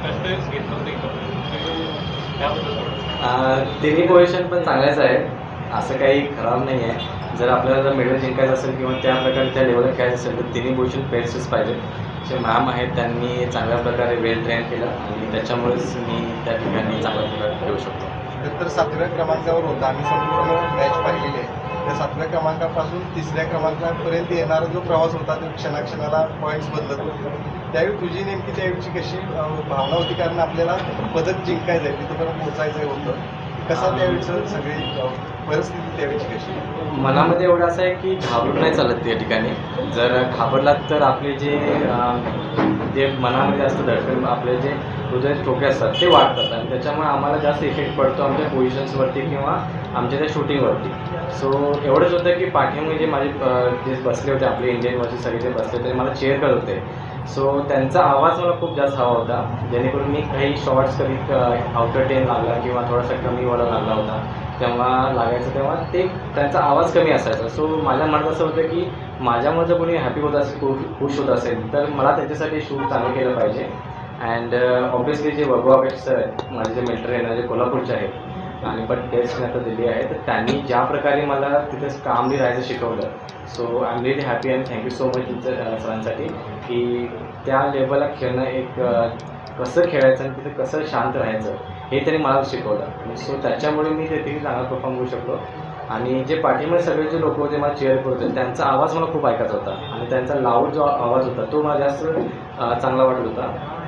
कष्ट घेतलं होतं त्याबद्दल तिन्ही पोझिशन पण चांगल्याच आहे, असं काही खराब नाही आहे. जर आपल्याला जर मेडल जिंकायचं असेल किंवा त्या प्रकारे त्या लेवलला खेळायचं असेल तर तिन्ही पोझिशन बेस्टच पाहिजे. जे मॅम आहेत त्यांनी चांगल्या प्रकारे वेल ट्रेन केलं आणि त्याच्यामुळेच मी त्या ठिकाणी चांगल्या प्रकारे खेळू शकतो. तर 7व्या क्रमांकावर होता, आम्ही संपूर्ण मॅच पाहिलेली आहे. त्या 7व्या क्रमांकापासून 3ऱ्या क्रमांकापर्यंत येणारा जो प्रवास होता तो क्षणाक्षणाला पॉईंट्स बदलत होते. त्यावेळी तुझी नेमकी त्यावेळीची कशी भावना होती, कारण आपल्याला पदक जिंकायचं आहे, तिथपर्यंत पोहोचायचं होतं. कसा त्यावेळीचं सगळी परिस्थिती त्यावेळीची कशी? मनामध्ये एवढं असं आहे की घाबरून नाही चालत त्या ठिकाणी. जर घाबरलात तर आपले जे जे मनामध्ये असतं धडकन, आपले जे हृदय ठोके असतात ते वाढतात आणि त्याच्यामुळे आम्हाला जास्त इफेक्ट पडतो आमच्या पोझिशन्सवरती किंवा आमच्या त्या शूटिंगवरती. सो एवढंच होतं की पाठीमागे जे माझे जे बसले होते आपले इंडियनवरचे सगळे जे बसले होते मला चेअर करत होते. सो त्यांचा आवाज मला खूप जास्त हवा होता, जेणेकरून मी काही शॉर्ट्स कधी आउटर 10 लागला किंवा थोडासा कमीवाला लागला होता तेव्हा लागायचं, तेव्हा ते त्यांचा आवाज कमी असायचा. सो माझ्या मनात असं होतं की माझ्यामुळे जर कोणी हॅपी होत असेल, खुश होत असेल तर मला त्याच्यासाठी शूट चांगलं केलं पाहिजे. अँड ऑब्वियसली जे वैभव सर आहेत माझे जे मेंटर आहे जे कोल्हापूरचे आहेत आणि पण टेस्ट आता दिली आहे, तर त्यांनी ज्या प्रकारे मला तिथे कामली राहायचं शिकवलं. So I am really happy and thank you so much तुमच्या सरांसाठी की त्या लेवलला खेळणं एक कसं खेळायचं आणि तिथे कसं शांत राहायचं हे त्यांनी मला शिकवलं. सो त्याच्यामुळे मी तिथे चांगला परफॉर्म करू शकलो. आणि जे पाठीमध्ये सगळे जे लोक होते मला चेअर करत होते त्यांचा आवाज मला खूप ऐकायचा होता आणि त्यांचा लाऊड जो आवाज होता तो मला जास्त चांगला वाटत होता.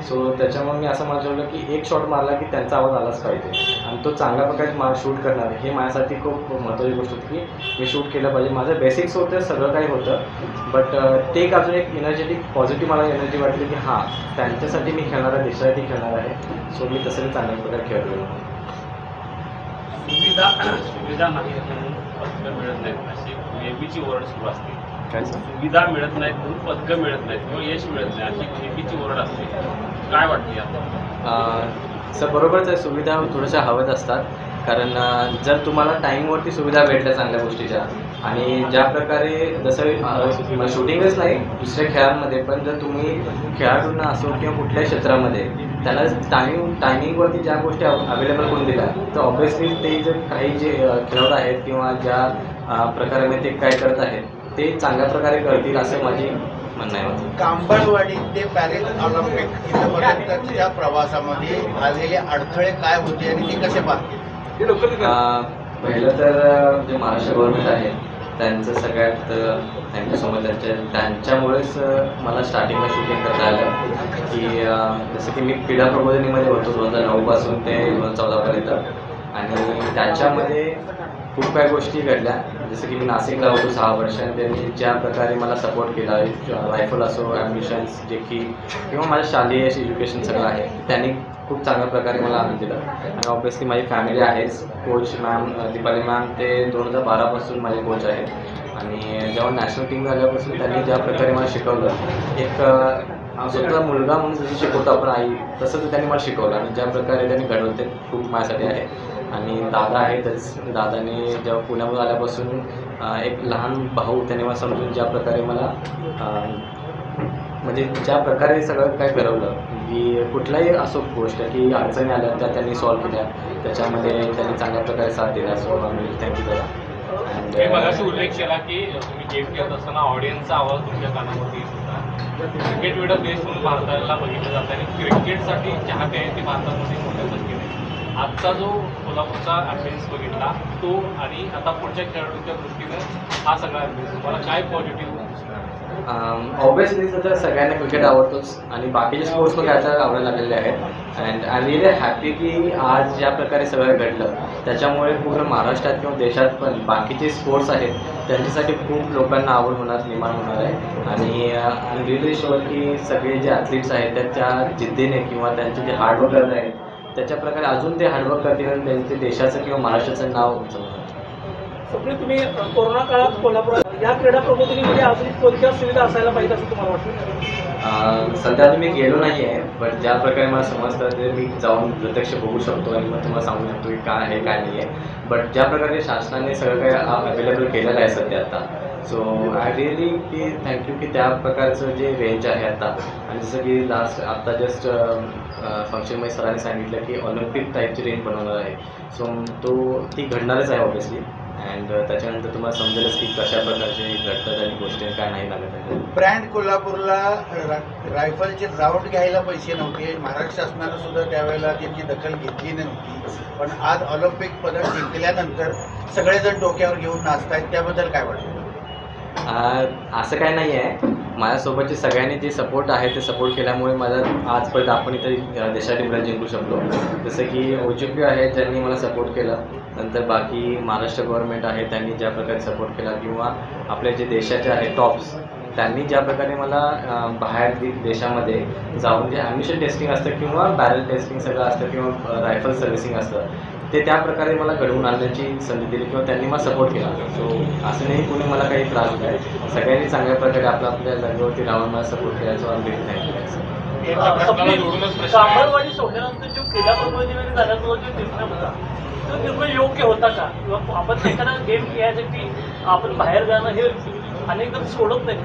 सो त्याच्यामुळे मी असं माझं की एक शॉट मारला की त्यांचा आवाज आलाच पाहिजे आणि तो चांगल्या प्रकारे मला शूट करणार हे माझ्यासाठी खूप महत्त्वाची गोष्ट होती की मी शूट केलं पाहिजे. माझं बेसिक्स होतं, सगळं काही होतं, बट ते एक अजून एक एनर्जेटिक पॉझिटिव्ह मला एनर्जी वाटली की हां त्यांच्यासाठी मी खेळणार आहे, देशासाठी खेळणार आहे. सो मी तसं चांगल्या प्रकारे खेळलो. सुविधा नाही म्हणून पदकं मिळत नाहीत अशी नेहमीची ओरड सुरू असते. काय सुविधा मिळत नाहीत म्हणून पदकं मिळत नाहीत किंवा यश मिळत नाही अशी नेहमीची ओरड असते. काय वाटते आता? सर बरोबरच आहे, सुविधा थोड्याशा हव्याच असतात. कारण जर तुम्हाला टाईमवरती सुविधा भेटल्या चांगल्या गोष्टीच्या आणि ज्या प्रकारे जसं शूटिंगच नाही दुसऱ्या खेळांमध्ये पण जर तुम्ही खेळाडूंना असो किंवा कुठल्याही क्षेत्रामध्ये त्याला टायमिंगवरती ज्या गोष्टी अवेलेबल करून दिल्या तर ऑब्व्हियसली ते जे काही जे खेळाडू आहेत किंवा ज्या प्रकारे ते काय करत आहेत ते चांगल्या प्रकारे करतील असं माझी म्हणणं आहे. कांबळवाडी ते पॅरिस ऑलिम्पिक इथपर्यंतच्या प्रवासामध्ये आलेले अडथळे काय होते आणि ते कसे पाहते? पहिलं तर जे महाराष्ट्र गव्हर्नमेंट आहे त्यांचं सगळ्यात थँक्यू सो मच. त्यांच्यामुळेच मला स्टार्टिंगला शूटिंग करता आलं की जसं की मी क्रीडा प्रबोधिनीमध्ये होतो 2009 पासून ते 2014पर्यंत आणि त्याच्यामध्ये खूप काही गोष्टी घडल्या. जसं की मी नाशिकला होतो 6 वर्ष आणि त्यांनी ज्या प्रकारे मला सपोर्ट केला रायफल असो ॲडमिशन्स जे की किंवा माझं शालेय एज्युकेशन सगळं आहे त्यांनी खूप चांगल्या प्रकारे मला आनंद दिला. आणि ऑब्व्हियसली माझी फॅमिली आहेच. कोच मॅम दीपाली मॅम ते 2012 पासून माझे कोच आहेत आणि जेव्हा नॅशनल टीम झाल्यापासून त्यांनी ज्या प्रकारे मला शिकवलं एक स्वतः मुलगा म्हणून जसं शिकवतो आपण आई तसंच त्यांनी मला शिकवलं आणि ज्या प्रकारे त्यांनी घडवलं ते खूप माझ्यासाठी आहे. आणि दादा आहेतच, दादाने जेव्हा पुण्यामध्ये आल्यापासून एक लहान भाऊ त्याने मला समजून ज्या प्रकारे मला म्हणजे ज्या प्रकारे सगळं काय करवलं की कुठलाही असो गोष्ट की अडचणी आल्या त्या त्यांनी सॉल्व्ह केल्या, त्याच्यामध्ये त्यांनी चांगल्या प्रकारे साथ दिला. सो आम्ही थँक्यू दादा. मी मगाशी उल्लेख केला की तुम्ही गेम खेळत असताना ऑडियन्सचा आवाज तुमच्या कानामध्ये येत होता. क्रिकेट वेळा देश म्हणून भारताला बघितलं जातं आणि क्रिकेटसाठी चाहते आहे ते भारतामध्ये मोठ्या संख्येने. आजचा जो कोल्हापूरचा ॲम्बियन्स बघितला तो आणि आता पुढच्या खेळाडूंच्या दृष्टीनं हा सगळा ॲम्बियन्स तुम्हाला काय पॉझिटिव्ह ऑब्व्हियसली तर सगळ्यांना क्रिकेट आवडतोच आणि बाकीचे स्पोर्ट्स पण आता आवडायला लागलेले आहेत. And I am really happy की आज ज्या प्रकारे सगळं घडलं त्याच्यामुळे पूर्ण महाराष्ट्रात किंवा देशात पण बाकीचे स्पोर्ट्स आहेत त्यांच्यासाठी खूप लोकांना आवड होणार निर्माण होणार आहे. आणि आय एम रिअली शुअर की सगळे जे ॲथलीट्स आहेत त्या जिद्दीने किंवा त्यांचे जे हार्डवर्क करत आहेत त्याच्या प्रकारे अजून ते हार्डवर्क करतील आणि त्यांचे देशाचं किंवा महाराष्ट्राचं नाव उंचावणार. सगळे तुम्ही कोरोना काळात कोल्हापुरात या क्रीडा प्रबोधिनीमध्ये अजून कोणत्या सुविधा असायला पाहिजे असं तुम्हाला वाटतं? सध्या तर मी गेलो नाही आहे, बट ज्या प्रकारे मला समजतं ते मी जाऊन प्रत्यक्ष बघू शकतो आणि मग तुम्हाला सांगू शकतो की काय आहे काय नाही आहे. बट ज्या प्रकारे शासनाने सगळं काही अवेलेबल केलेलं आहे सध्या आता, सो आय रिअली की थँक्यू की त्या प्रकारचं जे रेंज आहे आता, आणि जसं की आत्ता जस्ट फंक्शनमध्ये सरांनी सांगितलं की ऑलिम्पिक टाईपची रेंज बनवणार आहे. सो ती घडणारच आहे ऑब्वियसली. अँड त्याच्यानंतर तुम्हाला समजेलच की कशा प्रकारचे घडतात आणि गोष्टी काय नाही लागत आहे. ब्रँड कोल्हापूरला रायफलचे राऊंड घ्यायला पैसे नव्हते. महाराष्ट्र शासनानं सुद्धा त्यावेळेला त्यांची दखल घेतली नव्हती. पण आज ऑलिम्पिक पदक जिंकल्यानंतर सगळेजण डोक्यावर घेऊन नाचतायत, त्याबद्दल काय वाटतं? असं काय नाही आहे. माझ्यासोबतचे सगळ्यांनी जे सपोर्ट आहे ते सपोर्ट केल्यामुळे माझा आजपर्यंत आपण इथे देशासाठी मेडल जिंकू शकलो. जसं की OGP आहे ज्यांनी मला सपोर्ट केला, नंतर बाकी महाराष्ट्र गव्हर्नमेंट आहे त्यांनी ज्या प्रकारे सपोर्ट केला, किंवा आपले जे देशाचे आहे टॉप्स त्यांनी ज्या प्रकारे मला बाहेर देशामध्ये जाऊन जे ॲम्युनिशन टेस्टिंग असतं किंवा बॅरल टेस्टिंग सगळं असतं किंवा रायफल सर्व्हिसिंग असतं ते त्या प्रकारे मला घडवून आणण्याची संधी दिली किंवा त्यांनी मला सपोर्ट केला. सो असं नाही कोणी मला काही त्रास दिला आहे. सगळ्यांनी चांगल्या प्रकारे आपल्या जागेवरती राहून मला सपोर्ट केला. सो आम्ही कांबळवाडी सोडल्यानंतर जो क्रीडा प्रबोधिनीमध्ये झाल्याचा जो निर्णय होता तो निर्णय योग्य होता का? किंवा आपण एखादा गेम खेळायसाठी आपण बाहेर जाणं हे अनेकदा सोडत नाही.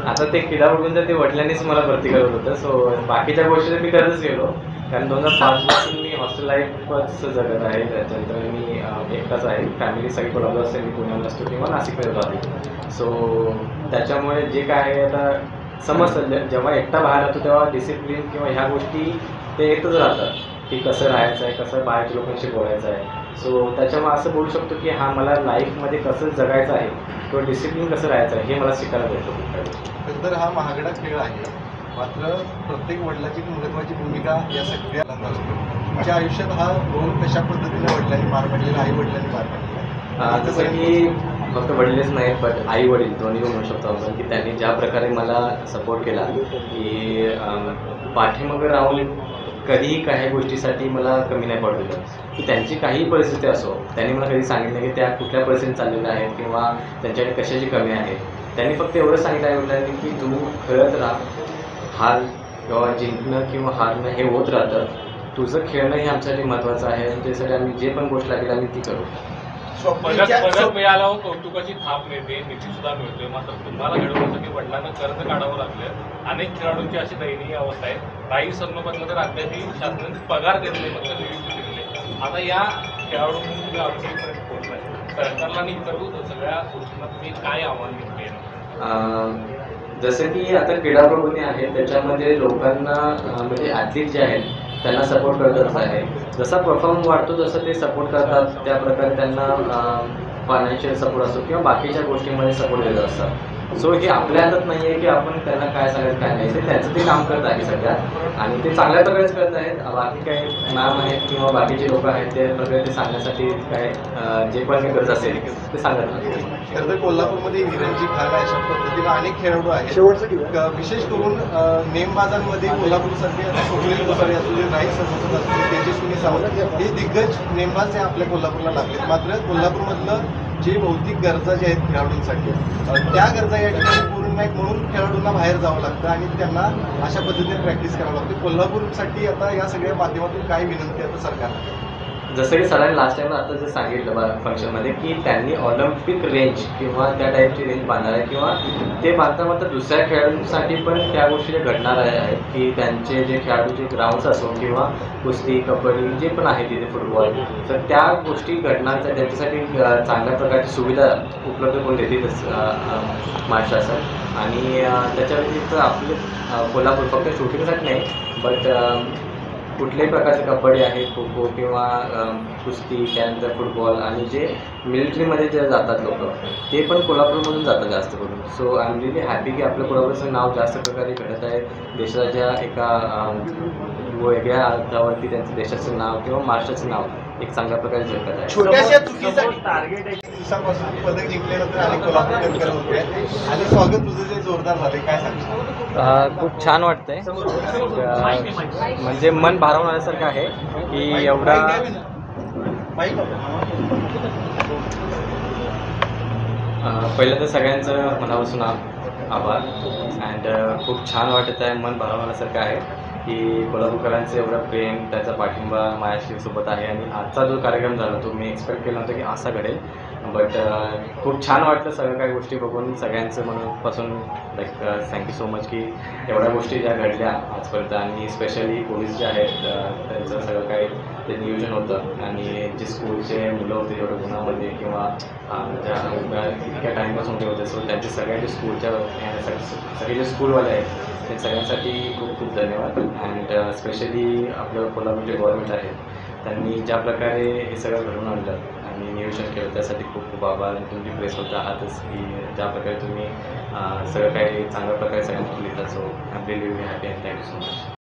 आता ते क्रीडा प्रबोधन ते वडिलांनीच मला भरती करत होतं. सो बाकीच्या गोष्टी मी करतच गेलो, कारण 2005 पासून मी हॉस्टेल लाईफच जगत आहे. त्याच्यानंतर मी एकटाच आहे. फॅमिली सगळी कोल्हापूर असते, मी पुण्याला असतो किंवा नाशिकमध्ये राहतो. सो त्याच्यामुळे जे काय आहे आता समजतं, जेव्हा एकटा बाहेर राहतो तेव्हा डिसिप्लिन किंवा ह्या गोष्टी ते येतच राहतात की कसं राहायचं आहे, कसं बाहेरच्या लोकांशी बोलायचं आहे. सो त्याच्यामुळे असं बोलू शकतो की हा मला लाईफमध्ये कसं जगायचं आहे किंवा डिसिप्लिन कसं राहायचं आहे हे मला शिकायला भेटतो. तर हा महागडा खेळ आहे, मात्र प्रत्येक वडिलाची एक महत्त्वाची भूमिका या सगळ्या असते. माझ्या आयुष्यात हा रोल कशा पद्धतीने वडिलांनी पार पाडलेला, आई वडिलांनी पार पाडलेला. जसं की फक्त वडीलच नाही बट आई वडील दोन्ही म्हणू शकतो आपण की त्यांनी ज्या प्रकारे मला सपोर्ट केला की पाठीमागं राहून कधीही काही गोष्टीसाठी मला कमी नाही पडू दिलं. की त्यांची काही परिस्थिती असो, त्यांनी मला कधी सांगितलं की त्या कुठल्या परिस्थितीत चाललेल्या आहेत किंवा त्यांच्याकडे कशाची कमी आहे. त्यांनी फक्त एवढं सांगितलं आहे वडिलांनी की तू खेळत राहा, हार किंवा जिंकणं किंवा हारणं हे होत राहतं, तुझं खेळणं हे आमच्यासाठी महत्त्वाचं आहे. त्यासाठी आम्ही जे पण गोष्ट लागेल आम्ही ती करू. पदक मिळाल्यावर कौतुकाची थाप मिळते, निधी सुद्धा मिळतोय. मात्र तुम्हाला घडवण्यासाठी वडिलांना कर्ज काढावं लागलं. अनेक खेळाडूंची अशी दयनीय अवस्था आहे. काही संदर्भातलं तर अद्याप शासनाने पगार देत नाही, फक्त नियुक्ती दिलेली. आता या खेळाडूंनी तुम्ही ऑलिम्पिकपर्यंत पोहोचलाय, सरकारला आणि इतर सगळ्या गोष्टींना तुम्ही काय आव्हान घेतले? जसं की आता क्रीडा प्रबोधिनी आहे त्याच्यामध्ये लोकांना म्हणजे ॲथलीट जे आहेत त्यांना सपोर्ट करतच आहे. जसा परफॉर्म वाढतो तसं ते सपोर्ट करतात, त्या प्रकारे त्यांना फायनान्शियल सपोर्ट असतो किंवा बाकीच्या गोष्टींमध्ये सपोर्ट देत असतात. सो हे आपल्या हातात नाही आहे की आपण त्यांना काय सांगायचं काय नाही. ते त्यांचं ते काम करत आहे सध्या आणि ते चांगल्या प्रकारेच करत आहेत. बाकी काही मॅम आहेत किंवा बाकीचे लोक आहेत ते प्रकारे ते सांगण्यासाठी काय जे पण गरज असेल ते सांगत नाही. खरं तर कोल्हापूरमध्ये निरंजी खान अशा पद्धतीने अनेक खेळाडू आहेत. विशेष करून नेमबाजांमध्ये कोल्हापूरसारखे सुनील गोसावी असू दे, राहील सरस्वत असू दे, तेजस्विनी सावंत हे दिग्गज नेमबाज हे आपल्या कोल्हापूरला लागलेत. मात्र कोल्हापूरमधलं जे भौतिक गरजा ज्या आहेत खेळाडूंसाठी त्या गरजा या ठिकाणी पूर्ण नाहीत, म्हणून खेळाडूंना बाहेर जावं लागतं आणि त्यांना अशा पद्धतीने प्रॅक्टिस करावं लागते. कोल्हापूरसाठी आता या सगळ्या माध्यमातून काय विनंती आता सरकारला? जसं की सरांनी लास्ट टाइम आता जे सांगितलं फंक्शनमध्ये की त्यांनी ऑलिम्पिक रेंज किंवा त्या टाईपची रेंज बांधणार आहे किंवा ते बांधता मात्र दुसऱ्या खेळाडूंसाठी पण त्या गोष्टी घडणार आहेत की त्यांचे जे खेळाडूचे ग्राउंड्स असो किंवा कुस्ती कबड्डी जे पण आहे तिथे फुटबॉल, तर त्या गोष्टी घडणार त्यांच्यासाठी चांगल्या प्रकारची सुविधा उपलब्ध करून देतीलच महाराष्ट्र शासन. आणि त्याच्या व्यतिरिक्त आपले कोल्हापूर फक्त शूटिंगसाठी नाही बट कुठल्याही प्रकारचे कबड्डी आहे, खो खो किंवा कुस्ती, त्यानंतर फुटबॉल आणि जे मिलिटरीमध्ये जे जातात लोक ते पण कोल्हापूरमधून जातात जास्त करून. So I am really happy की आपलं कोल्हापूरचं नाव जास्त प्रकारे घडत आहे. देशाच्या एका वेगळ्या अर्थावरती त्यांचं देशाचं नाव किंवा महाराष्ट्राचं नाव एक चांगल्या प्रकारे झळकत आहे. छोट्याशा चुकीसाठी टार्गेट आहे दिवसापासून पदक जिंकल्यानंतर आणि कोल्हापूरकर होते आणि स्वागत तुझं जे जोरदार झाले, काय सांगतो? खूप छान वाटतंय. म्हणजे मन भारावून आल्यासारखं आहे की एवढा पहिलं तर सगळ्यांचं मनापासून आभार. अँड खूप छान वाटत आहे, मन भारावून आल्यासारखं आहे. की कोल्हापूरकरांचं एवढं प्रेम, त्याचा पाठिंबा माझ्याशी सोबत आहे. आणि आजचा जो कार्यक्रम झाला तो मी एक्सपेक्ट केला नव्हतं की असा घडेल, बट खूप छान वाटलं सगळ्या काही गोष्टी बघून. सगळ्यांचं मनापासून लाईक थँक्यू सो मच की एवढ्या गोष्टी ज्या घडल्या आजपर्यंत. आणि स्पेशली पोलीस जे आहेत त्यांचं सगळं काही ते नियोजन होतं. आणि जे स्कूलचे मुलं होते जेवढे गुन्हामध्ये किंवा ज्या इतक्या टाईमपासून होते, सो त्यांचे सगळ्यांचे स्कूलच्या सगळे जे स्कूलवाले आहेत ते सगळ्यांसाठी खूप खूप धन्यवाद. अँड स्पेशली आपलं कोल्हापूरचे गव्हर्नमेंट आहेत, त्यांनी ज्या प्रकारे हे सगळं घडवून आणलं आणि नियोजन केलं त्यासाठी खूप खूप आभार. आणि तुम्ही प्रेस होता आहातच की ज्या प्रकारे तुम्ही सगळं काही चांगल्या प्रकारे सगळ्यांना लिहिता. So I am really happy and thank you so much.